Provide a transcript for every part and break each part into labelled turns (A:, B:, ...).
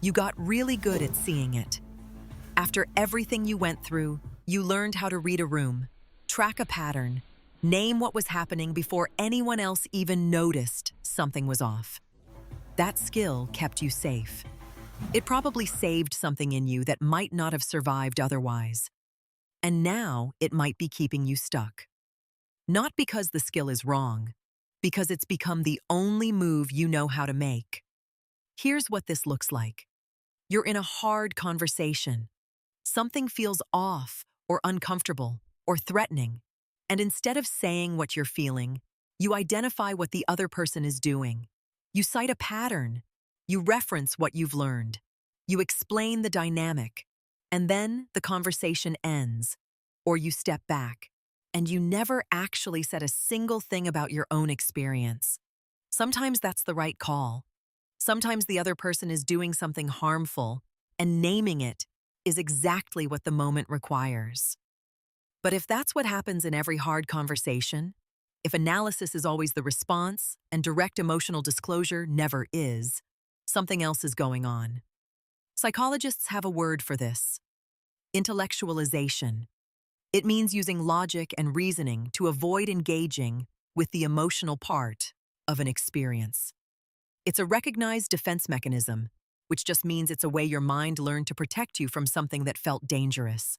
A: You got really good at seeing it. After everything you went through, you learned how to read a room, track a pattern, name what was happening before anyone else even noticed something was off. That skill kept you safe. It probably saved something in you that might not have survived otherwise. And now it might be keeping you stuck. Not because the skill is wrong, because it's become the only move you know how to make. Here's what this looks like. You're in a hard conversation. Something feels off or uncomfortable or threatening. And instead of saying what you're feeling, you identify what the other person is doing. You cite a pattern. You reference what you've learned. You explain the dynamic. And then the conversation ends. Or you step back. And you never actually said a single thing about your own experience. Sometimes that's the right call. Sometimes the other person is doing something harmful, and naming it is exactly what the moment requires. But if that's what happens in every hard conversation, if analysis is always the response and direct emotional disclosure never is, something else is going on. Psychologists have a word for this: intellectualization. It means using logic and reasoning to avoid engaging with the emotional part of an experience. It's a recognized defense mechanism, which just means it's a way your mind learned to protect you from something that felt dangerous.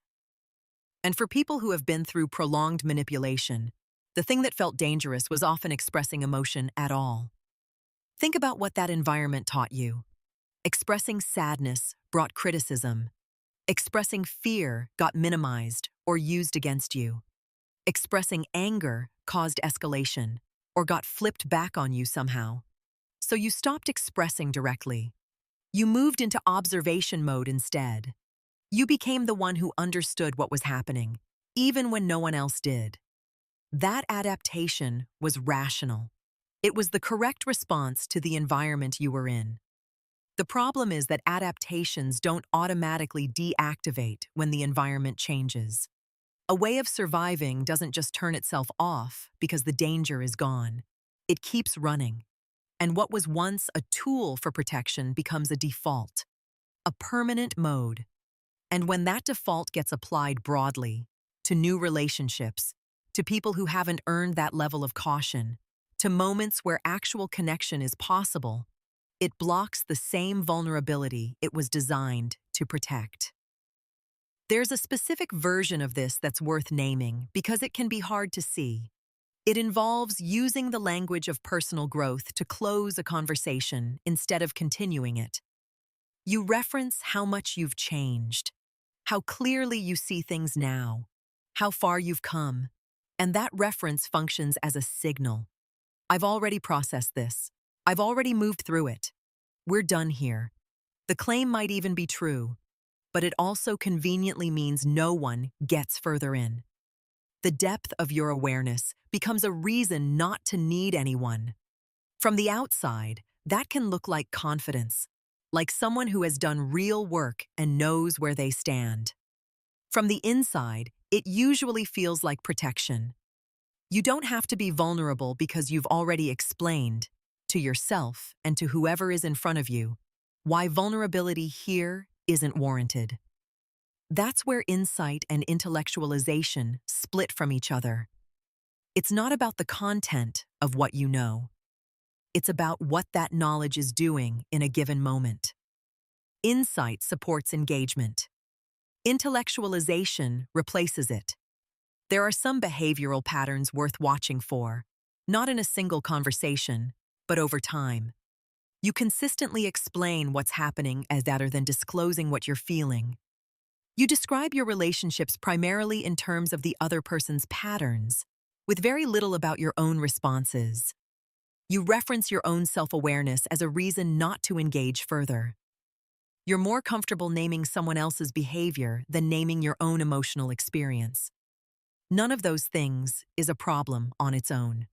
A: And for people who have been through prolonged manipulation, the thing that felt dangerous was often expressing emotion at all. Think about what that environment taught you. Expressing sadness brought criticism. Expressing fear got minimized or used against you. Expressing anger caused escalation or got flipped back on you somehow. So you stopped expressing directly. You moved into observation mode instead. You became the one who understood what was happening, even when no one else did. That adaptation was rational. It was the correct response to the environment you were in. The problem is that adaptations don't automatically deactivate when the environment changes. A way of surviving doesn't just turn itself off because the danger is gone. It keeps running. And what was once a tool for protection becomes a default, a permanent mode. And when that default gets applied broadly, to new relationships, to people who haven't earned that level of caution, to moments where actual connection is possible, it blocks the same vulnerability it was designed to protect. There's a specific version of this that's worth naming because it can be hard to see. It involves using the language of personal growth to close a conversation instead of continuing it. You reference how much you've changed, how clearly you see things now, how far you've come, and that reference functions as a signal. I've already processed this. I've already moved through it. We're done here. The claim might even be true, but it also conveniently means no one gets further in. The depth of your awareness becomes a reason not to need anyone. From the outside, that can look like confidence, like someone who has done real work and knows where they stand. From the inside, it usually feels like protection. You don't have to be vulnerable because you've already explained, to yourself and to whoever is in front of you, why vulnerability here isn't warranted. That's where insight and intellectualization split from each other. It's not about the content of what you know. It's about what that knowledge is doing in a given moment. Insight supports engagement. Intellectualization replaces it. There are some behavioral patterns worth watching for, not in a single conversation, but over time. You consistently explain what's happening rather than disclosing what you're feeling. You describe your relationships primarily in terms of the other person's patterns, with very little about your own responses. You reference your own self-awareness as a reason not to engage further. You're more comfortable naming someone else's behavior than naming your own emotional experience. None of those things is a problem on its own.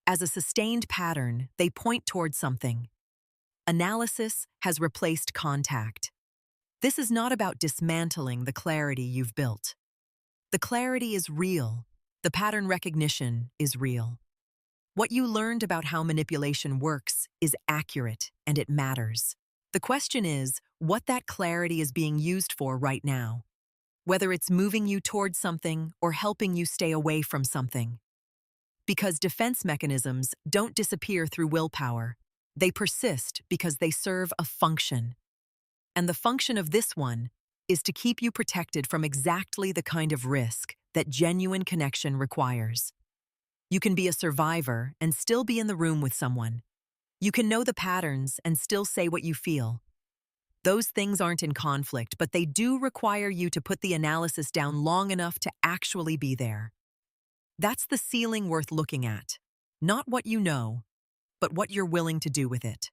A: As a sustained pattern, they point toward something. Analysis has replaced contact. This is not about dismantling the clarity you've built. The clarity is real. The pattern recognition is real. What you learned about how manipulation works is accurate and it matters. The question is, what that clarity is being used for right now, whether it's moving you towards something or helping you stay away from something. Because defense mechanisms don't disappear through willpower. They persist because they serve a function. And the function of this one is to keep you protected from exactly the kind of risk that genuine connection requires. You can be a survivor and still be in the room with someone. You can know the patterns and still say what you feel. Those things aren't in conflict, but they do require you to put the analysis down long enough to actually be there. That's the ceiling worth looking at. Not what you know, but what you're willing to do with it.